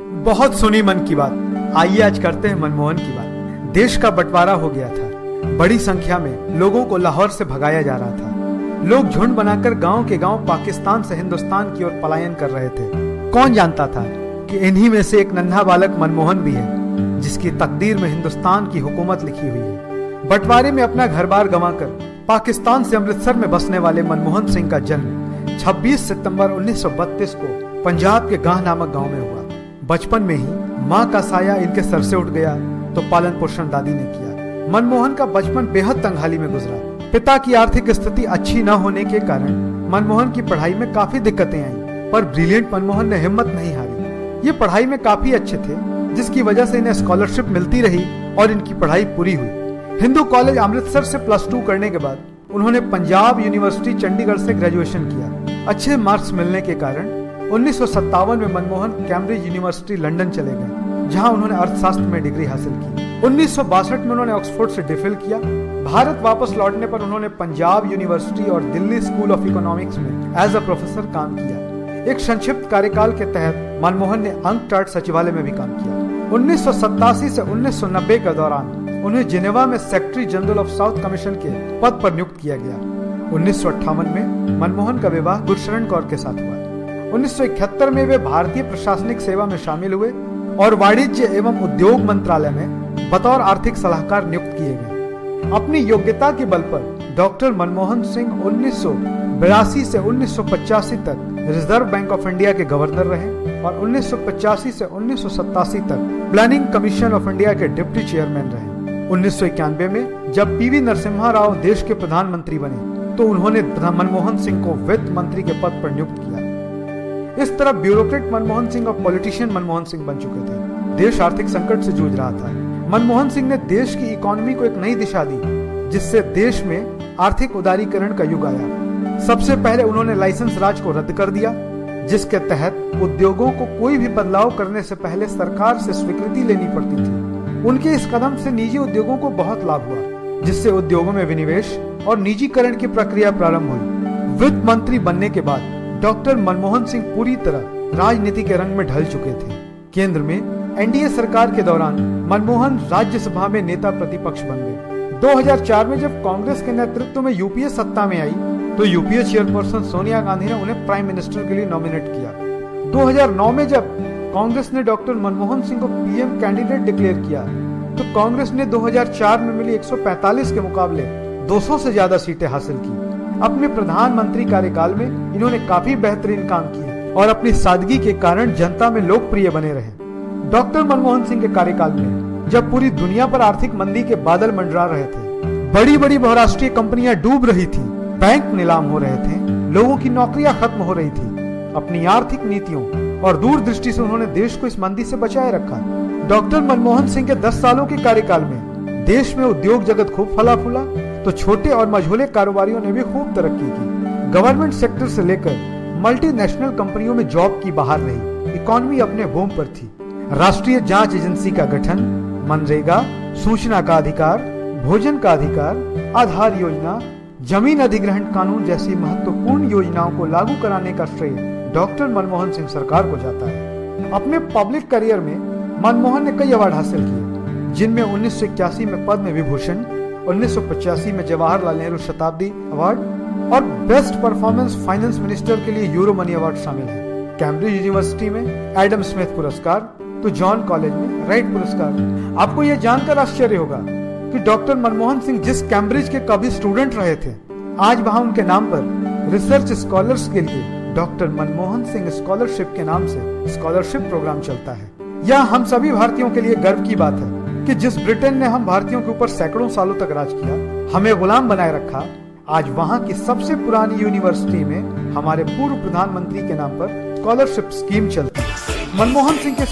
बहुत सुनी मन की बात। आइए आज करते हैं मनमोहन की बात। देश का बंटवारा हो गया था। बड़ी संख्या में लोगों को लाहौर से भगाया जा रहा था। लोग झुंड बनाकर गांव के गांव पाकिस्तान से हिंदुस्तान की ओर पलायन कर रहे थे। कौन जानता था कि इन्हीं में से एक नन्हा बालक मनमोहन भी है, जिसकी तकदीर में हिंदुस्तान की हुकूमत लिखी हुई है। बंटवारे में अपना घर बार गंवाकर पाकिस्तान से अमृतसर में बसने वाले मनमोहन सिंह का जन्म 26 सितंबर 1932 को पंजाब के गाह नामक गांव में हुआ। बचपन में ही माँ का साया इनके सर से उठ गया तो पालन पोषण दादी ने किया। मनमोहन का बचपन बेहद तंगहाली में गुजरा। पिता की आर्थिक स्थिति अच्छी न होने के कारण मनमोहन की पढ़ाई में काफी दिक्कतें आई, पर ब्रिलियंट मनमोहन ने हिम्मत नहीं हारी। ये पढ़ाई में काफी अच्छे थे, जिसकी वजह से इन्हें स्कॉलरशिप मिलती रही और इनकी पढ़ाई पूरी हुई। हिंदू कॉलेज अमृतसर से +2 करने के बाद उन्होंने पंजाब यूनिवर्सिटी चंडीगढ़ से ग्रेजुएशन किया। अच्छे मार्क्स मिलने के कारण 1957 में मनमोहन कैम्ब्रिज यूनिवर्सिटी लंदन चले गए, जहां उन्होंने अर्थशास्त्र में डिग्री हासिल की। 1962 में उन्होंने ऑक्सफोर्ड से डिफिल किया। भारत वापस लौटने पर उन्होंने पंजाब यूनिवर्सिटी और दिल्ली स्कूल ऑफ इकोनॉमिक्स में एज अ प्रोफेसर काम किया। एक संक्षिप्त कार्यकाल के तहत मनमोहन ने अंकटाड सचिवालय में भी काम किया। 1987 से 1990 के दौरान उन्हें जिनेवा में secretary general of south commission के पद पर नियुक्त किया गया। 1958 में मनमोहन का विवाह गुरशरण कौर के साथ हुआ। 1971 में वे भारतीय प्रशासनिक सेवा में शामिल हुए और वाणिज्य एवं उद्योग मंत्रालय में बतौर आर्थिक सलाहकार नियुक्त किए गए। अपनी योग्यता के बल पर डॉक्टर मनमोहन सिंह 1982 से 1985 तक रिजर्व बैंक ऑफ इंडिया के गवर्नर रहे और 1985 से 1987 तक प्लानिंग कमीशन ऑफ इंडिया के डिप्टी चेयरमैन रहे। 1991 में जब पीवी नरसिम्हा राव देश के प्रधानमंत्री बने तो उन्होंने मनमोहन सिंह को वित्त मंत्री के पद पर नियुक्त किया। इस तरह ब्यूरोक्रेट मनमोहन सिंह और पॉलिटिशियन मनमोहन सिंह बन चुके थे। देश आर्थिक संकट से जूझ रहा था। मनमोहन सिंह ने देश की इकोनॉमी को एक नई दिशा दी, जिससे देश में आर्थिक उदारीकरण का युग आया। सबसे पहले उन्होंने लाइसेंस राज को रद्द कर दिया, जिसके तहत उद्योगों को कोई भी बदलाव करने से पहले सरकार से स्वीकृति लेनी पड़ती थी। उनके इस कदम से निजी उद्योगों को बहुत लाभ हुआ, जिससे उद्योगों में विनिवेश और निजीकरण की प्रक्रिया प्रारंभ हुई। वित्त मंत्री बनने के बाद डॉक्टर मनमोहन सिंह पूरी तरह राजनीति के रंग में ढल चुके थे। केंद्र में एनडीए सरकार के दौरान मनमोहन राज्यसभा में नेता प्रतिपक्ष बन गए। 2004 में जब कांग्रेस के नेतृत्व में यूपीए सत्ता में आई तो यूपीए चेयरपर्सन सोनिया गांधी ने उन्हें प्राइम मिनिस्टर के लिए नॉमिनेट किया। 2009 में जब कांग्रेस ने डॉक्टर मनमोहन सिंह को पीएम कैंडिडेट डिक्लेयर किया तो कांग्रेस ने 2004 में मिली 145 के मुकाबले 200 से ज्यादा सीटें हासिल की। अपने प्रधानमंत्री कार्यकाल में इन्होंने काफी बेहतरीन काम किए और अपनी सादगी के कारण जनता में लोकप्रिय बने रहे। डॉक्टर मनमोहन सिंह के कार्यकाल में जब पूरी दुनिया पर आर्थिक मंदी के बादल मंडरा रहे थे, बड़ी बड़ी बहुराष्ट्रीय कंपनियां डूब रही थी, बैंक नीलाम हो रहे थे, लोगों की नौकरियां खत्म हो रही थी, अपनी आर्थिक नीतियों और दूरदृष्टि से उन्होंने देश को इस मंदी से बचाए रखा। डॉक्टर मनमोहन सिंह के 10 सालों के कार्यकाल में देश में उद्योग जगत खूब फला फूला तो छोटे और मझोले कारोबारियों ने भी खूब तरक्की की। गवर्नमेंट सेक्टर से लेकर मल्टीनेशनल कंपनियों में जॉब की बहार रही। इकोनॉमी अपने बूम पर थी। राष्ट्रीय जांच एजेंसी का गठन, मनरेगा, सूचना का अधिकार, भोजन का अधिकार, आधार योजना, जमीन अधिग्रहण कानून जैसी महत्वपूर्ण योजनाओं को लागू कराने का श्रेय डॉक्टर मनमोहन सिंह सरकार को जाता है। अपने पब्लिक करियर में मनमोहन ने कई अवार्ड हासिल किए, जिनमें 1981 में पद्म विभूषण, 1985 में जवाहरलाल नेहरू शताब्दी अवार्ड और बेस्ट परफॉर्मेंस फाइनेंस मिनिस्टर के लिए यूरो मनी अवार्ड शामिल है। कैम्ब्रिज यूनिवर्सिटी में एडम स्मिथ पुरस्कार तो जॉन कॉलेज में राइट पुरस्कार। आपको यह जानकर आश्चर्य होगा कि डॉक्टर मनमोहन सिंह जिस कैम्ब्रिज के कभी स्टूडेंट रहे थे, आज वहां उनके नाम पर रिसर्च स्कॉलर्स के लिए डॉक्टर मनमोहन सिंह स्कॉलरशिप के नाम से स्कॉलरशिप प्रोग्राम चलता है। यह हम सभी भारतीयों के लिए गर्व की बात है कि जिस ब्रिटेन ने हम भारतीयों के ऊपर सैकड़ों सालों तक राज किया, हमें गुलाम बनाए रखा, आज वहां की सबसे पुरानी यूनिवर्सिटी में हमारे पूर्व प्रधानमंत्री के नाम पर स्कॉलरशिप स्कीम चलती है। मनमोहन सिंह के